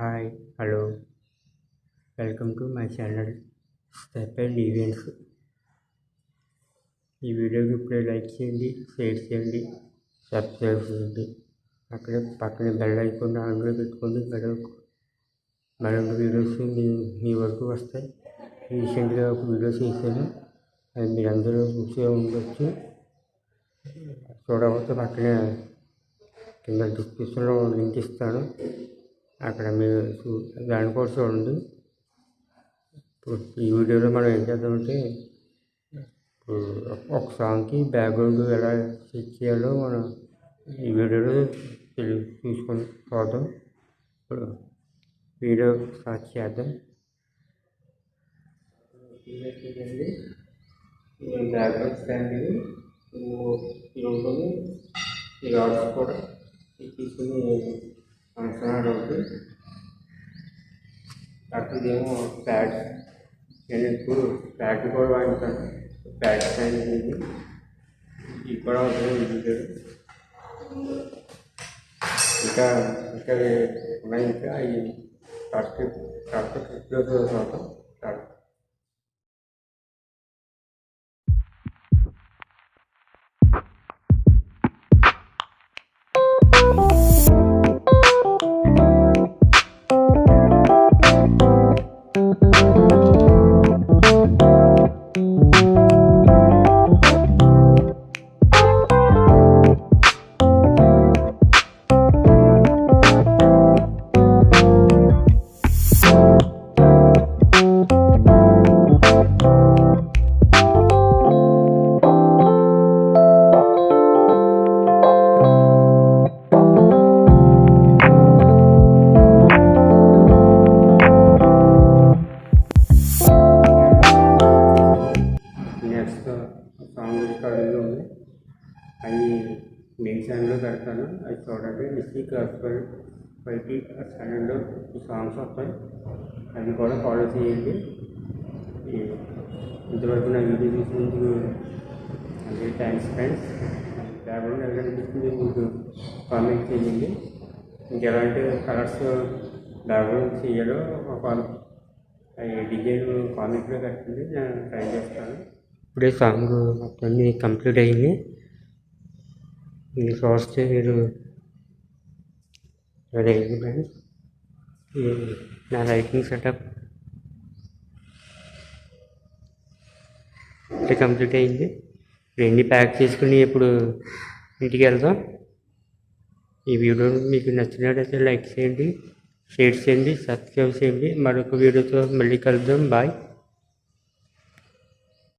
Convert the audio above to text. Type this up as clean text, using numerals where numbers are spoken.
Hi hello welcome to my channel step and events. ఈ వీడియోకి ఇప్పుడే లైక్ చేయండి, షేర్ చేయండి, సబ్స్క్రైబ్ చేయండి. అక్కడే పక్కన బెల్ ఐకాన్ ఆన్లో పెట్టుకోండి. మరొక వీడియోస్ మీ వరకు వస్తాయి. రీసెంట్గా ఒక వీడియో చేశాను, అది మీరు అందరూ చూసే ఉండొచ్చు. చూడకపోతే పక్కనే కింద డిస్క్రిప్షన్లో లింక్ ఇస్తాను, అక్కడ మీరు దాన్ని కూడా చూడండి. ఇప్పుడు ఈ వీడియోలో మనం ఏం చేద్దామంటే, ఇప్పుడు ఒక సాంగ్కి బ్యాక్గ్రౌండ్ ఎలా సెట్ చేయాలో మనం ఈ వీడియోలో చూసుకొని చూద్దాం. ఇప్పుడు వీడియో స్టార్ట్ చేద్దాం. బ్యాక్గ్రౌండ్ స్టాండ్ ఉంటుంది, ఈ రాడ్స్ కూడా తీసుకుని ఫంక్షన్ ఉంటుంది. అక్కడేమో ప్యాడ్, నేను ఇప్పుడు ప్యాడ్ కూడా వాడుతాను. ప్యాడ్ స్టాండ్ ఇది కూడా ఉంటుంది. వీడియో ఇంకా ఇంకా ఉన్నాయి. ఇంకా ఈ ట్రిప్లో చూద్దాం. సాంగ్ రికార్డింగ్లో ఉంది, అవి మెయిన్ ఛానల్లో పెడతాను. అది చూడండి. మిస్టీ క్లాసికల్ 5 ఛానల్లో ఈ సాంగ్స్ వస్తాయి, అవి కూడా ఫాలో చేయండి. ఇంతవరకు నా వీడియో చూసినందుకు అంటే థ్యాంక్స్ ఫ్రెండ్స్. బ్యాక్గ్రౌండ్ ఎలా అనిపిస్తుంది మీకు కామెంట్ చేయండి. ఇంకెలాంటి కలర్స్ బ్యాక్గ్రౌండ్ చేయాలో ఒక డిజైన్ కామెంట్లో పెట్టండి, నేను ట్రై చేస్తాను. ఇప్పుడే సాంగ్ మొత్తం కంప్లీట్ అయింది. ఇది చూస్తే మీరు రెడీ అయింది ఫ్రెండ్స్. నా లైటింగ్ సెటప్ ఇప్పుడే కంప్లీట్ అయింది. రెండు ప్యాక్ చేసుకుని ఇప్పుడు ఇంటికి వెళ్దాం. ఈ వీడియో మీకు నచ్చినట్లయితే లైక్ చేయండి, షేర్ చేయండి, సబ్స్క్రైబ్ చేయండి. మరొక వీడియోతో మళ్ళీ కలుద్దాం. బాయ్.